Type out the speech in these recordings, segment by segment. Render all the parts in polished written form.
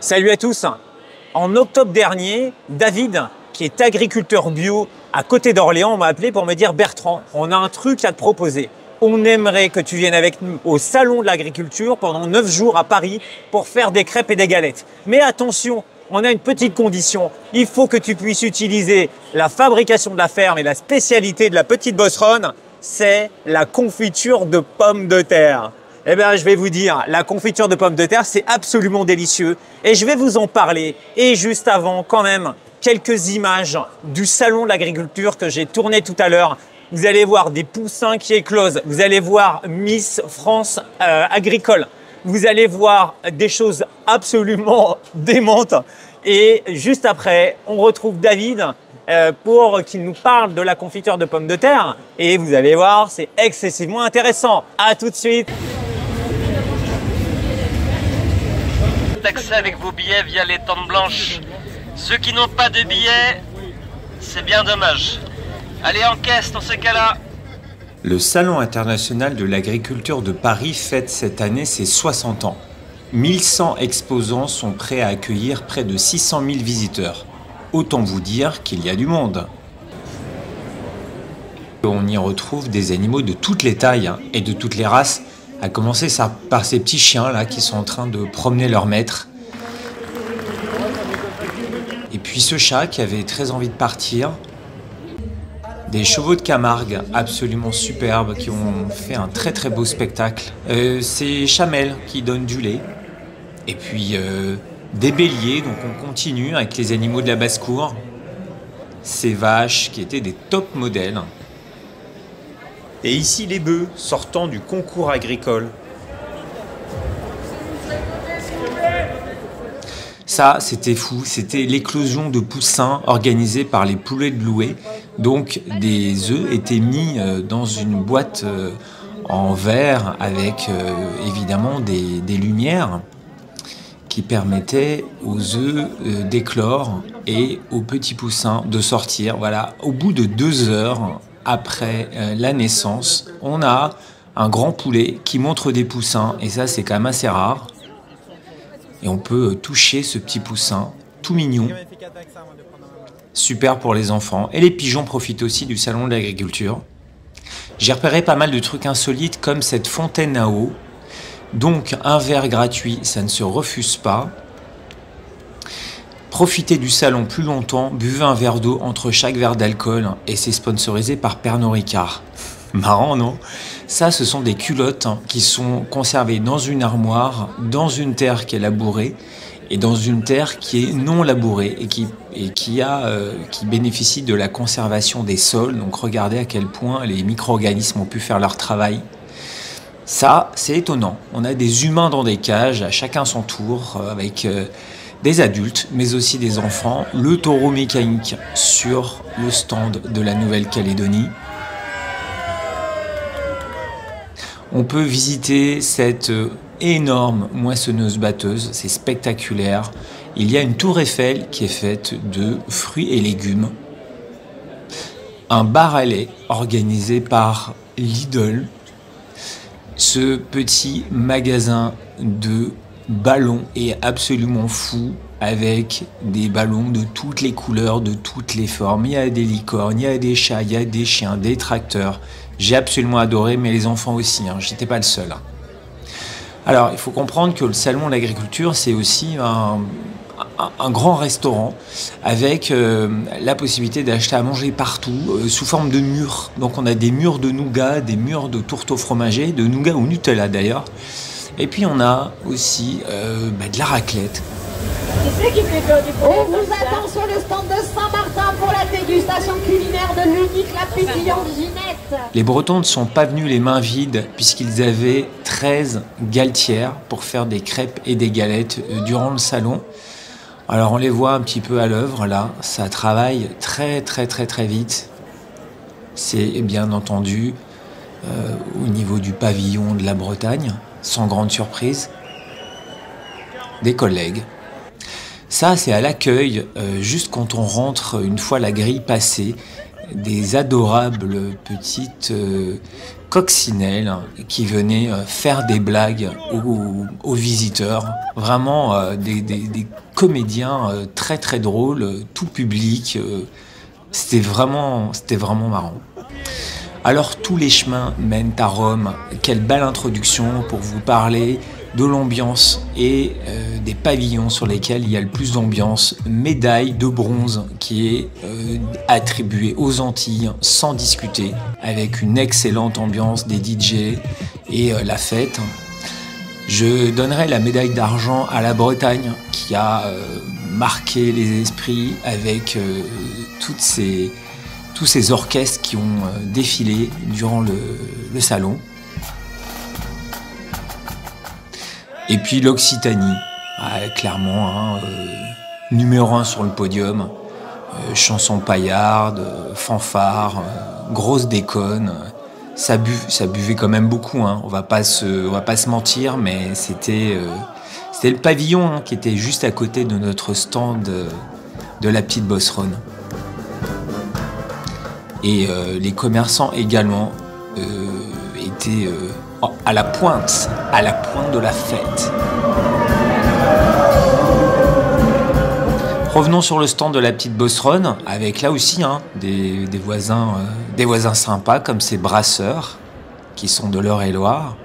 Salut à tous. En octobre dernier, David, qui est agriculteur bio à côté d'Orléans, m'a appelé pour me dire « Bertrand, on a un truc à te proposer. On aimerait que tu viennes avec nous au Salon de l'Agriculture pendant 9 jours à Paris pour faire des crêpes et des galettes. Mais attention, on a une petite condition. Il faut que tu puisses utiliser la fabrication de la ferme et la spécialité de la petite bosseronne, c'est la confiture de pommes de terre. » Eh bien, je vais vous dire, la confiture de pommes de terre, c'est absolument délicieux. Et je vais vous en parler. Et juste avant, quand même, quelques images du Salon de l'Agriculture que j'ai tourné tout à l'heure. Vous allez voir des poussins qui éclosent. Vous allez voir Miss France agricole. Vous allez voir des choses absolument démentes. Et juste après, on retrouve David pour qu'il nous parle de la confiture de pommes de terre. Et vous allez voir, c'est excessivement intéressant. À tout de suite. Accès avec vos billets via les tentes blanches. Ceux qui n'ont pas de billets, c'est bien dommage. Allez, en caisse dans ces cas-là. Le Salon international de l'agriculture de Paris fête cette année ses 60 ans. 1100 exposants sont prêts à accueillir près de 600 000 visiteurs. Autant vous dire qu'il y a du monde. On y retrouve des animaux de toutes les tailles et de toutes les races, à commencer par ces petits chiens là qui sont en train de promener leur maître. Et puis ce chat qui avait très envie de partir. Des chevaux de Camargue absolument superbes qui ont fait un très très beau spectacle. Ces chamelles qui donnent du lait. Et puis des béliers, donc on continue avec les animaux de la basse-cour. Ces vaches qui étaient des top modèles. Et ici les bœufs sortant du concours agricole. Ça, c'était fou, c'était l'éclosion de poussins organisée par les poulets de Loué. Donc des œufs étaient mis dans une boîte en verre avec évidemment des lumières qui permettaient aux œufs d'éclore et aux petits poussins de sortir. Voilà, au bout de 2 heures après la naissance, on a un grand poulet qui montre des poussins et ça c'est quand même assez rare. Et on peut toucher ce petit poussin tout mignon. Super pour les enfants. Et les pigeons profitent aussi du Salon de l'Agriculture. J'ai repéré pas mal de trucs insolites comme cette fontaine à eau. Donc un verre gratuit, ça ne se refuse pas. Profitez du salon plus longtemps, buvez un verre d'eau entre chaque verre d'alcool et c'est sponsorisé par Pernod Ricard. Marrant, non? Ça, ce sont des culottes qui sont conservées dans une armoire, dans une terre qui est labourée et dans une terre qui est non labourée et qui bénéficie de la conservation des sols. Donc regardez à quel point les micro-organismes ont pu faire leur travail. Ça, c'est étonnant. On a des humains dans des cages, à chacun son tour, avec des adultes, mais aussi des enfants. Le taureau mécanique sur le stand de la Nouvelle-Calédonie. On peut visiter cette énorme moissonneuse-batteuse, c'est spectaculaire. Il y a une tour Eiffel qui est faite de fruits et légumes. Un bar à lait organisé par Lidl. Ce petit magasin de ballons est absolument fou avec des ballons de toutes les couleurs, de toutes les formes. Il y a des licornes, il y a des chats, il y a des chiens, des tracteurs. J'ai absolument adoré, mais les enfants aussi, j'étais pas le seul. Alors, il faut comprendre que le Salon de l'Agriculture, c'est aussi un grand restaurant avec la possibilité d'acheter à manger partout sous forme de murs. Donc on a des murs de nougat, des murs de tourteau fromager, de nougat ou Nutella d'ailleurs. Et puis on a aussi de la raclette. On vous attend sur le stand de Saint-Martin pour la dégustation culinaire de l'unique, la pétillante Ginette. Les Bretons ne sont pas venus les mains vides puisqu'ils avaient 13 galetières pour faire des crêpes et des galettes durant le salon. Alors on les voit un petit peu à l'œuvre là, ça travaille très vite. C'est bien entendu au niveau du pavillon de la Bretagne, sans grande surprise. Des collègues. Ça c'est à l'accueil, juste quand on rentre, une fois la grille passée, des adorables petites coccinelles qui venaient faire des blagues aux visiteurs. Vraiment des comédiens très très drôles, tout public. C'était vraiment marrant. Alors tous les chemins mènent à Rome. Quelle belle introduction pour vous parler de l'ambiance et des pavillons sur lesquels il y a le plus d'ambiance. Médaille de bronze qui est attribuée aux Antilles sans discuter, avec une excellente ambiance des DJ et la fête. Je donnerai la médaille d'argent à la Bretagne qui a marqué les esprits avec tous ces orchestres qui ont défilé durant le salon. Et puis l'Occitanie, clairement, numéro 1 sur le podium, chansons paillardes, fanfares, grosses déconnes. Ça buvait quand même beaucoup, on va pas se mentir, mais c'était le pavillon qui était juste à côté de notre stand de la petite Bosseronne. Et les commerçants également étaient à la pointe de la fête. Revenons sur le stand de la petite Bosseronne, avec là aussi des voisins sympas comme ces brasseurs qui sont de l'Eure-et-Loire.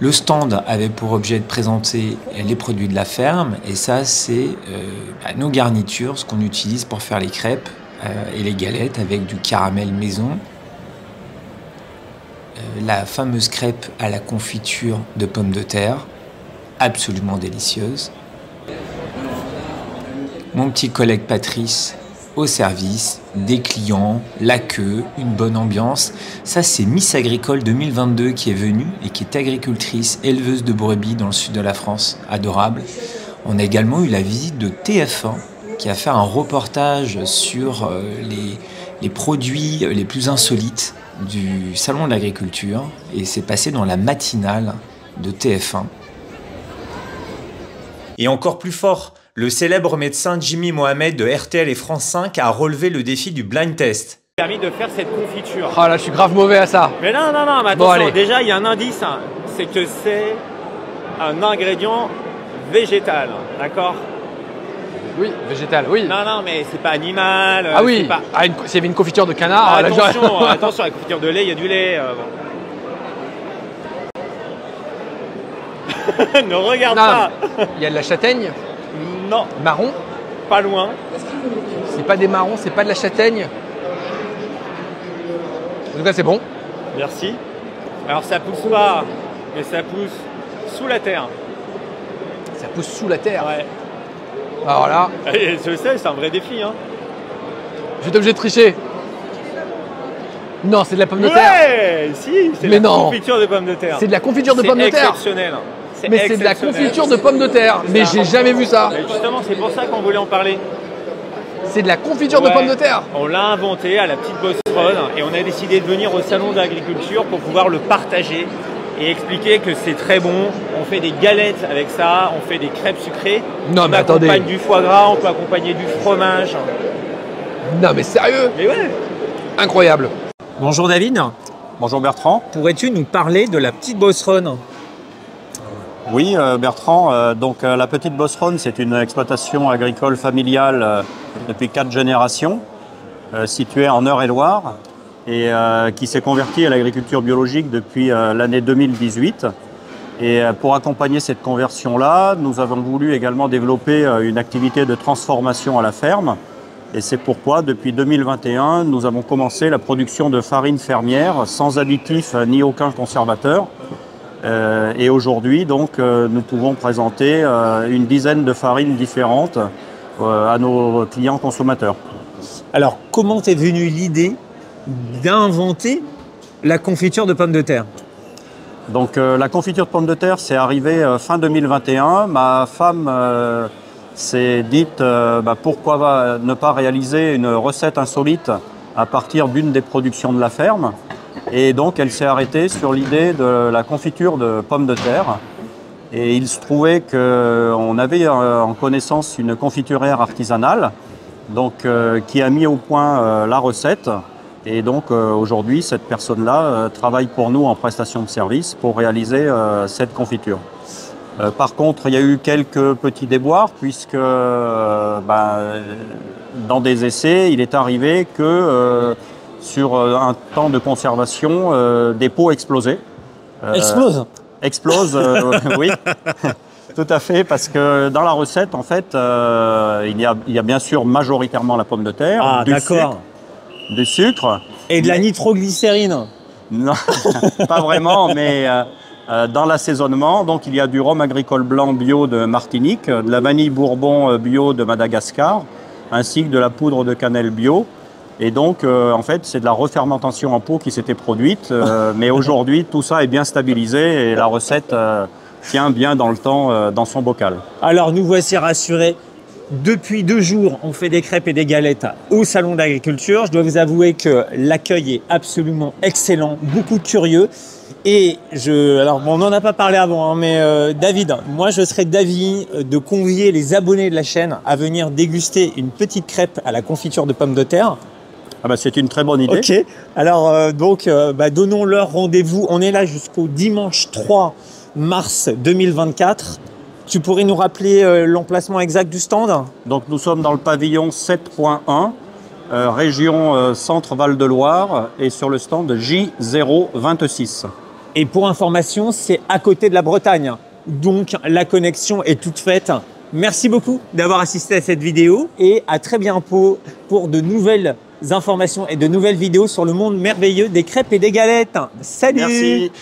Le stand avait pour objet de présenter les produits de la ferme, et ça c'est nos garnitures, ce qu'on utilise pour faire les crêpes et les galettes avec du caramel maison. La fameuse crêpe à la confiture de pommes de terre, absolument délicieuse. Mon petit collègue Patrice au service, des clients, la queue, une bonne ambiance. Ça, c'est Miss Agricole 2022 qui est venue et qui est agricultrice, éleveuse de brebis dans le sud de la France. Adorable. On a également eu la visite de TF1 qui a fait un reportage sur les produits les plus insolites du salon de l'agriculture, et c'est passé dans la matinale de TF1. Et encore plus fort, le célèbre médecin Jimmy Mohamed de RTL et France 5 a relevé le défi du blind test. Permis de faire cette confiture. Oh là, je suis grave mauvais à ça. Mais non, mais attention, bon, déjà il y a un indice, c'est que c'est un ingrédient végétal, d'accord? Oui, végétal, oui. Non, mais c'est pas animal. Ah oui, s'il y avait une confiture de canard... Attention, la confiture de lait, il y a du lait. Bon. Ne regarde pas. Il y a de la châtaigne? Non. Marron? Pas loin. C'est pas des marrons, c'est pas de la châtaigne? En tout cas, c'est bon. Merci. Alors ça pousse pas, mais ça pousse sous la terre. Ça pousse sous la terre? Ouais. Alors là... Je sais, c'est un vrai défi. Je vais être obligé de tricher. Non, c'est de la pomme de terre. Ouais, si, c'est de la confiture de pommes de terre. C'est de la confiture de pommes de terre. C'est exceptionnel. Mais c'est de la confiture de pommes de terre. Mais j'ai jamais vu ça. Mais justement, c'est pour ça qu'on voulait en parler. C'est de la confiture de pommes de terre. On l'a inventé à la petite Bosseronne et on a décidé de venir au salon d'agriculture pour pouvoir le partager et expliquer que c'est très bon. On fait des galettes avec ça, on fait des crêpes sucrées. Non, mais attendez. On accompagne du foie gras, on peut accompagner du fromage. Non, mais sérieux? Mais ouais. Incroyable. Bonjour David. Bonjour Bertrand. Pourrais-tu nous parler de la petite Bosseronne? Oui, Bertrand. La petite Bosseronne, c'est une exploitation agricole familiale depuis 4 générations, située en Eure-et-Loire, et qui s'est convertie à l'agriculture biologique depuis l'année 2018. Et pour accompagner cette conversion-là, nous avons voulu également développer une activité de transformation à la ferme. Et c'est pourquoi, depuis 2021, nous avons commencé la production de farine fermière sans additifs ni aucun conservateur. Et aujourd'hui, donc, nous pouvons présenter une dizaine de farines différentes à nos clients consommateurs. Alors, comment t'es venue l'idée d'inventer la confiture de pommes de terre? Donc, la confiture de pommes de terre, c'est arrivé fin 2021. Ma femme s'est dite pourquoi ne pas réaliser une recette insolite à partir d'une des productions de la ferme. Et donc, elle s'est arrêtée sur l'idée de la confiture de pommes de terre. Et il se trouvait qu'on avait en connaissance une confiturière artisanale donc, qui a mis au point la recette. Et donc aujourd'hui, cette personne-là travaille pour nous en prestation de service pour réaliser cette confiture. Par contre, il y a eu quelques petits déboires puisque dans des essais, il est arrivé que sur un temps de conservation, des pots explosaient. Explosent, oui. Tout à fait, parce que dans la recette, en fait, il y a bien sûr majoritairement la pomme de terre, du sucre. Et de la nitroglycérine. Non, pas vraiment, mais dans l'assaisonnement, donc il y a du rhum agricole blanc bio de Martinique, de la vanille bourbon bio de Madagascar, ainsi que de la poudre de cannelle bio. Et donc, en fait, c'est de la refermentation en pot qui s'était produite. Mais aujourd'hui, tout ça est bien stabilisé et la recette tient bien dans le temps dans son bocal. Alors, nous voici rassurés. Depuis 2 jours, on fait des crêpes et des galettes au Salon d'Agriculture. Je dois vous avouer que l'accueil est absolument excellent, beaucoup de curieux. Et alors on n'en a pas parlé avant, hein, mais David, moi je serais d'avis de convier les abonnés de la chaîne à venir déguster une petite crêpe à la confiture de pommes de terre. Ah bah c'est une très bonne idée. Ok, alors donnons leur rendez-vous. On est là jusqu'au dimanche 3 mars 2024. Tu pourrais nous rappeler l'emplacement exact du stand? Donc nous sommes dans le pavillon 7.1, région Centre-Val de Loire, et sur le stand J026. Et pour information, c'est à côté de la Bretagne. Donc la connexion est toute faite. Merci beaucoup d'avoir assisté à cette vidéo et à très bientôt pour de nouvelles informations et de nouvelles vidéos sur le monde merveilleux des crêpes et des galettes. Salut! Merci.